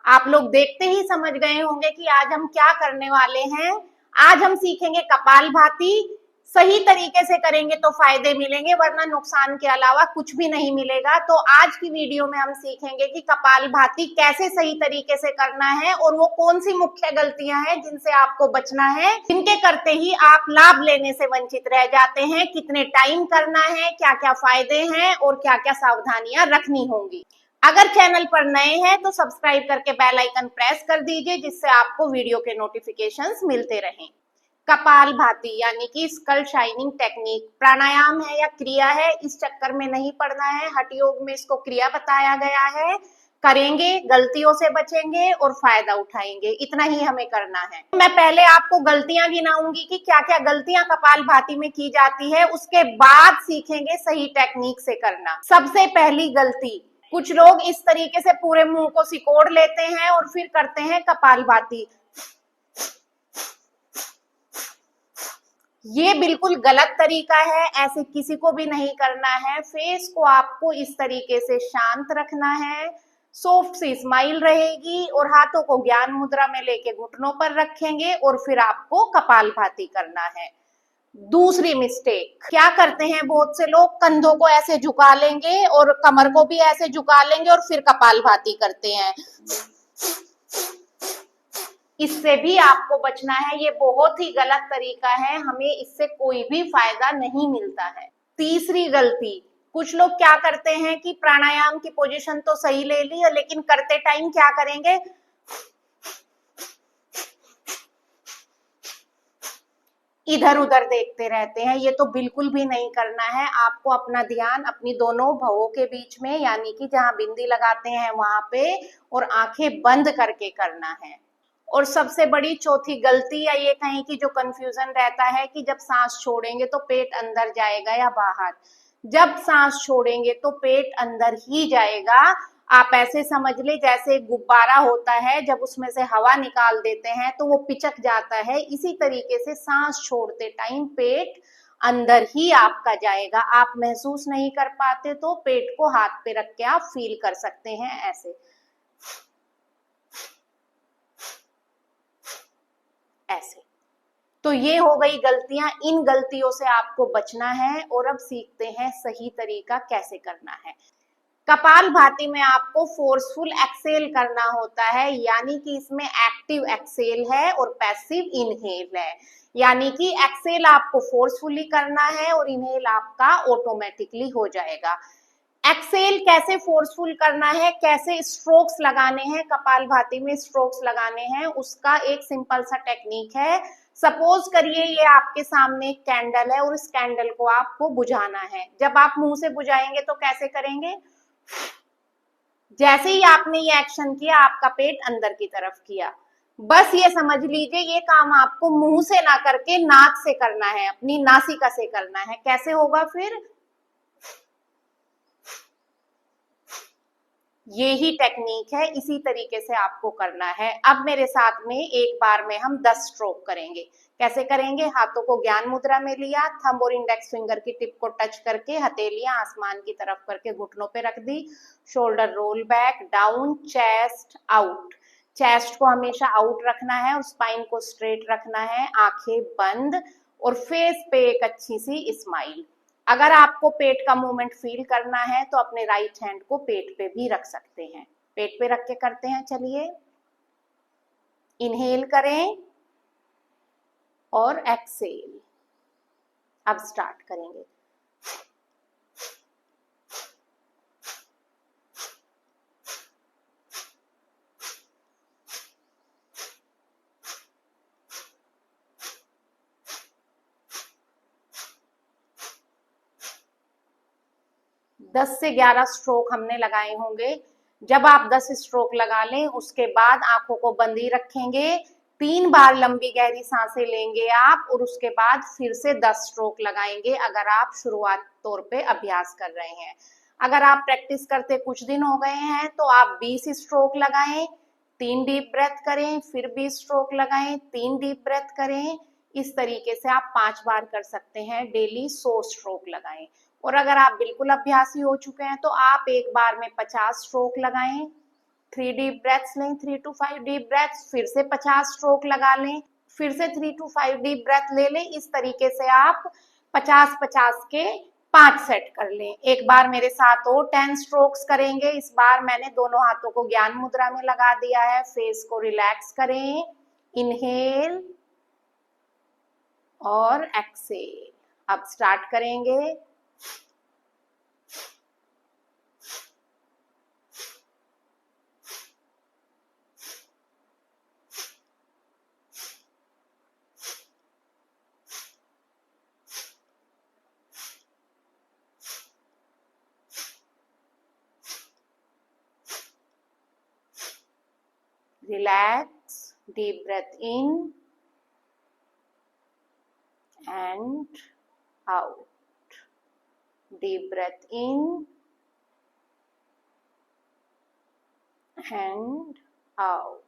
आप लोग देखते ही समझ गए होंगे कि आज हम क्या करने वाले हैं। आज हम सीखेंगे कपालभाति। सही तरीके से करेंगे तो फायदे मिलेंगे, वरना नुकसान के अलावा कुछ भी नहीं मिलेगा। तो आज की वीडियो में हम सीखेंगे कि कपालभाति कैसे सही तरीके से करना है और वो कौन सी मुख्य गलतियां हैं जिनसे आपको बचना है, जिनके करते ही आप लाभ लेने से वंचित रह जाते हैं। कितने टाइम करना है, क्या क्या फायदे हैं और क्या क्या सावधानियां रखनी होंगी। अगर चैनल पर नए हैं तो सब्सक्राइब करके बेल आइकन प्रेस कर दीजिए, जिससे आपको वीडियो के नोटिफिकेशंस मिलते रहें। कपालभाति यानी कि स्कल शाइनिंग टेक्निक प्राणायाम है या क्रिया है, इस चक्कर में नहीं पड़ना है। हठ योग में इसको क्रिया बताया गया है। करेंगे, गलतियों से बचेंगे और फायदा उठाएंगे, इतना ही हमें करना है। मैं पहले आपको गलतियां गिनाऊंगी कि क्या क्या गलतियां कपालभाति में की जाती है, उसके बाद सीखेंगे सही टेक्निक से करना। सबसे पहली गलती, कुछ लोग इस तरीके से पूरे मुंह को सिकोड़ लेते हैं और फिर करते हैं कपालभाति। ये बिल्कुल गलत तरीका है, ऐसे किसी को भी नहीं करना है। फेस को आपको इस तरीके से शांत रखना है, सॉफ्ट सी स्माइल रहेगी और हाथों को ज्ञान मुद्रा में लेके घुटनों पर रखेंगे और फिर आपको कपालभाति करना है। दूसरी मिस्टेक क्या करते हैं बहुत से लोग, कंधों को ऐसे झुका लेंगे और कमर को भी ऐसे झुका लेंगे और फिर कपालभाति करते हैं। इससे भी आपको बचना है, ये बहुत ही गलत तरीका है, हमें इससे कोई भी फायदा नहीं मिलता है। तीसरी गलती, कुछ लोग क्या करते हैं कि प्राणायाम की पोजीशन तो सही ले ली, लेकिन करते टाइम क्या करेंगे, इधर उधर देखते रहते हैं। ये तो बिल्कुल भी नहीं करना है। आपको अपना ध्यान अपनी दोनों भवों के बीच में, यानी कि जहां बिंदी लगाते हैं वहां पे, और आंखें बंद करके करना है। और सबसे बड़ी चौथी गलती, या ये कहें कि जो कंफ्यूजन रहता है कि जब सांस छोड़ेंगे तो पेट अंदर जाएगा या बाहर। जब सांस छोड़ेंगे तो पेट अंदर ही जाएगा। आप ऐसे समझ ले जैसे गुब्बारा होता है, जब उसमें से हवा निकाल देते हैं तो वो पिचक जाता है। इसी तरीके से सांस छोड़ते टाइम पेट अंदर ही आपका जाएगा। आप महसूस नहीं कर पाते तो पेट को हाथ पे रख के आप फील कर सकते हैं ऐसे ऐसे। तो ये हो गई गलतियां, इन गलतियों से आपको बचना है। और अब सीखते हैं सही तरीका कैसे करना है। कपालभाति में आपको फोर्सफुल एक्सेल करना होता है, यानी कि इसमें एक्टिव एक्सेल है और पैसिव इनहेल है। यानी कि एक्सेल आपको फोर्सफुली करना है और इनहेल आपका ऑटोमेटिकली हो जाएगा। एक्सेल कैसे फोर्सफुल करना है, कैसे स्ट्रोक्स लगाने हैं, कपालभाति में स्ट्रोक्स लगाने हैं, उसका एक सिंपल सा टेक्निक है। सपोज करिए ये आपके सामने एक कैंडल है और इस कैंडल को आपको बुझाना है। जब आप मुंह से बुझाएंगे तो कैसे करेंगे, जैसे ही आपने ये एक्शन किया आपका पेट अंदर की तरफ किया। बस ये समझ लीजिए ये काम आपको मुंह से ना करके नाक से करना है, अपनी नासिका से करना है। कैसे होगा फिर, ये ही टेक्निक है, इसी तरीके से आपको करना है। अब मेरे साथ में एक बार में हम 10 स्ट्रोक करेंगे। कैसे करेंगे, हाथों को ज्ञान मुद्रा में लिया, थंब और इंडेक्स फिंगर की टिप को टच करके हथेलियां आसमान की तरफ करके घुटनों पे रख दी। Shoulder roll back, down, chest out. Chest को हमेशा आउट रखना है और स्पाइन को स्ट्रेट रखना है। आंखें बंद और फेस पे एक अच्छी सी स्माइल। अगर आपको पेट का मूवमेंट फील करना है तो अपने राइट हैंड को पेट पे भी रख सकते हैं। पेट पे रख के करते हैं, चलिए। इनहेल करें और एक्सेल। अब स्टार्ट करेंगे। दस से 11 स्ट्रोक हमने लगाए होंगे। जब आप 10 स्ट्रोक लगा लें उसके बाद आंखों को बंद ही रखेंगे। 3 बार लंबी गहरी सांसें लेंगे आप और उसके बाद फिर से 10 स्ट्रोक लगाएंगे, अगर आप शुरुआत तौर पे अभ्यास कर रहे हैं। अगर आप प्रैक्टिस करते कुछ दिन हो गए हैं तो आप 20 स्ट्रोक लगाएं, 3 डीप ब्रेथ करें, फिर 20 स्ट्रोक लगाएं, 3 डीप ब्रेथ करें। इस तरीके से आप 5 बार कर सकते हैं। डेली 100 स्ट्रोक लगाएं। और अगर आप बिल्कुल अभ्यासी हो चुके हैं तो आप एक बार में 50 स्ट्रोक लगाएं, 3 डीप ब्रेथ्स लें, 3 to 5 डीप ब्रेथ्स, फिर से 50 स्ट्रोक लगा लें, फिर से 3 to 5 डीप ब्रेथ ले लें। इस तरीके से आप 50-50 के 5 सेट कर लें। एक बार मेरे साथ और 10 स्ट्रोक्स करेंगे। इस बार मैंने दोनों हाथों को ज्ञान मुद्रा में लगा दिया है। फेस को रिलैक्स करें, इनहेल और एक्सेल। अब स्टार्ट करेंगे। Relax, deep breath in and out. Deep breath in and out.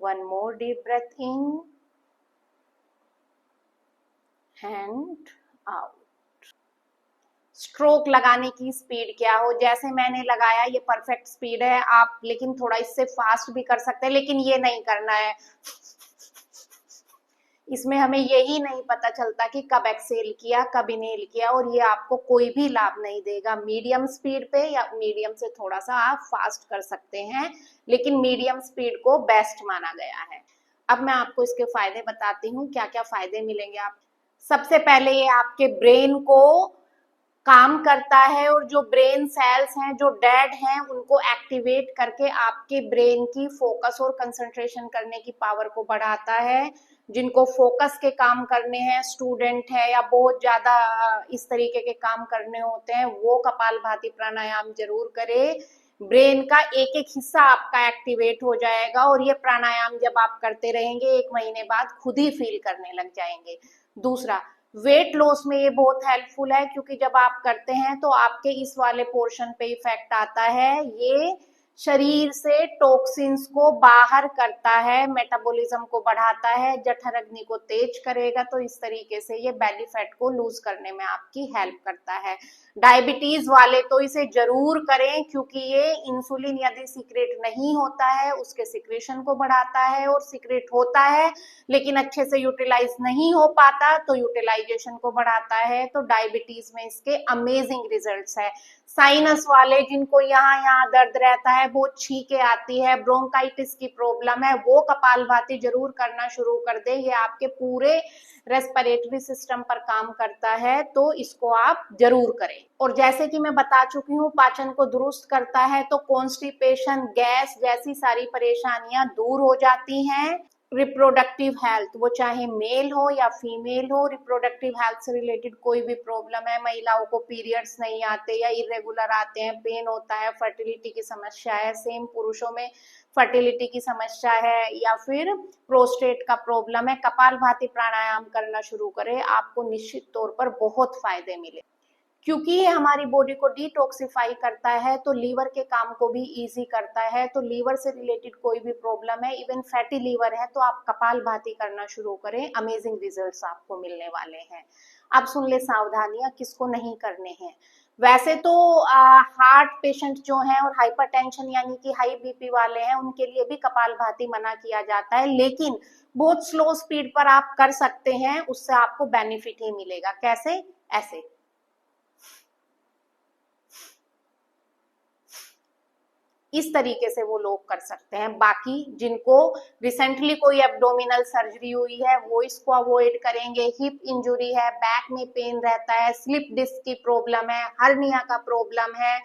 One more deep breath in and out. Stroke लगाने की स्पीड क्या हो, जैसे मैंने लगाया ये परफेक्ट स्पीड है। आप लेकिन थोड़ा इससे फास्ट भी कर सकते हैं, लेकिन ये नहीं करना है। इसमें हमें यही नहीं पता चलता कि कब एक्सेल किया कब इनहेल किया, और ये आपको कोई भी लाभ नहीं देगा। मीडियम स्पीड पे या मीडियम से थोड़ा सा आप फास्ट कर सकते हैं, लेकिन मीडियम स्पीड को बेस्ट माना गया है। अब मैं आपको इसके फायदे बताती हूँ, क्या क्या फायदे मिलेंगे आप। सबसे पहले ये आपके ब्रेन को काम करता है, और जो ब्रेन सेल्स हैं जो डेड हैं उनको एक्टिवेट करके आपके ब्रेन की फोकस और कंसंट्रेशन करने की पावर को बढ़ाता है। जिनको फोकस के काम करने हैं, स्टूडेंट है या बहुत ज्यादा इस तरीके के काम करने होते हैं, वो कपालभाति प्राणायाम जरूर करें। ब्रेन का एक एक हिस्सा आपका एक्टिवेट हो जाएगा, और ये प्राणायाम जब आप करते रहेंगे 1 महीने बाद खुद ही फील करने लग जाएंगे। दूसरा, वेट लॉस में ये बहुत हेल्पफुल है, क्योंकि जब आप करते हैं तो आपके इस वाले पोर्शन पे इफेक्ट आता है। ये शरीर से टॉक्सिन्स को बाहर करता है, मेटाबॉलिज्म को बढ़ाता है, जठर अग्नि को तेज करेगा। तो इस तरीके से ये बेली फैट को लूज करने में आपकी हेल्प करता है। डायबिटीज वाले तो इसे जरूर करें, क्योंकि ये इंसुलिन यदि सीक्रेट नहीं होता है उसके सीक्रेशन को बढ़ाता है, और सीक्रेट होता है लेकिन अच्छे से यूटिलाइज नहीं हो पाता तो यूटिलाइजेशन को बढ़ाता है। तो डायबिटीज में इसके अमेजिंग रिजल्ट्स है। साइनस वाले जिनको यहाँ दर्द रहता है, बहुत छींके आती है, ब्रोंकाइटिस की प्रॉब्लम है, वो कपालभाति जरूर करना शुरू कर दे। ये आपके पूरे रेस्पिरेटरी सिस्टम पर काम करता है, तो इसको आप जरूर करें। और जैसे कि मैं बता चुकी हूँ, पाचन को दुरुस्त करता है, तो कॉन्स्टिपेशन, गैस जैसी सारी परेशानियां दूर हो जाती हैं। रिप्रोडक्टिव हेल्थ, वो चाहे मेल हो या फीमेल हो, रिप्रोडक्टिव हेल्थ से रिलेटेड कोई भी प्रॉब्लम है, महिलाओं को पीरियड्स नहीं आते या इरेगुलर आते हैं, पेन होता है, फर्टिलिटी की समस्या है, सेम पुरुषों में फर्टिलिटी की समस्या है, या फिर प्रोस्टेट का प्रॉब्लम है, कपालभाति प्राणायाम करना शुरू करें। आपको निश्चित तौर पर बहुत फायदे मिले, क्योंकि ये हमारी बॉडी को डिटॉक्सिफाई करता है, तो लीवर के काम को भी इजी करता है। तो लीवर से रिलेटेड कोई भी प्रॉब्लम है, इवन फैटी लीवर है, तो आप कपालभाति करना शुरू करें, अमेजिंग रिजल्ट्स आपको मिलने वाले हैं। अब सुन ले सावधानियां किसको नहीं करने हैं। वैसे तो हार्ट पेशेंट जो हैं और हाइपरटेंशन यानी कि हाई बीपी वाले हैं, उनके लिए भी कपालभाति मना किया जाता है, लेकिन बहुत स्लो स्पीड पर आप कर सकते हैं, उससे आपको बेनिफिट ही मिलेगा। कैसे? ऐसे इस तरीके से वो लोग कर सकते हैं। बाकी जिनको रिसेंटली कोई एब्डोमिनल सर्जरी हुई है वो इसको अवॉइड करेंगे। हिप इंजुरी है, बैक में पेन रहता है, स्लिप डिस्क की प्रॉब्लम है, हर्निया का प्रॉब्लम है,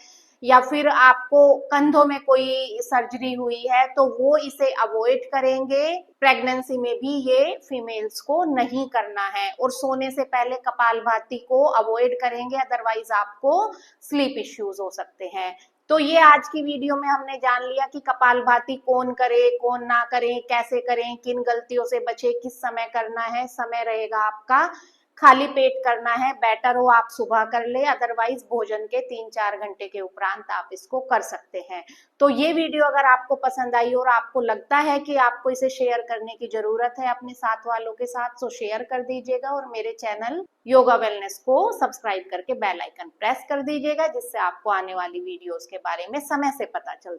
या फिर आपको कंधों में कोई सर्जरी हुई है, तो वो इसे अवॉइड करेंगे। प्रेगनेंसी में भी ये फीमेल्स को नहीं करना है, और सोने से पहले कपालभाति को अवॉइड करेंगे, अदरवाइज आपको स्लीप इश्यूज हो सकते हैं। तो ये आज की वीडियो में हमने जान लिया कि कपालभाति कौन करे, कौन ना करे, कैसे करें, किन गलतियों से बचे, किस समय करना है। समय रहेगा आपका, खाली पेट करना है, बेटर हो आप सुबह कर ले, अदरवाइज भोजन के 3-4 घंटे के उपरांत आप इसको कर सकते हैं। तो ये वीडियो अगर आपको पसंद आई और आपको लगता है कि आपको इसे शेयर करने की जरूरत है अपने साथ वालों के साथ, तो शेयर कर दीजिएगा, और मेरे चैनल योगा वेलनेस को सब्सक्राइब करके बेल आइकन प्रेस कर दीजिएगा, जिससे आपको आने वाली वीडियोस के बारे में समय से पता चलता है।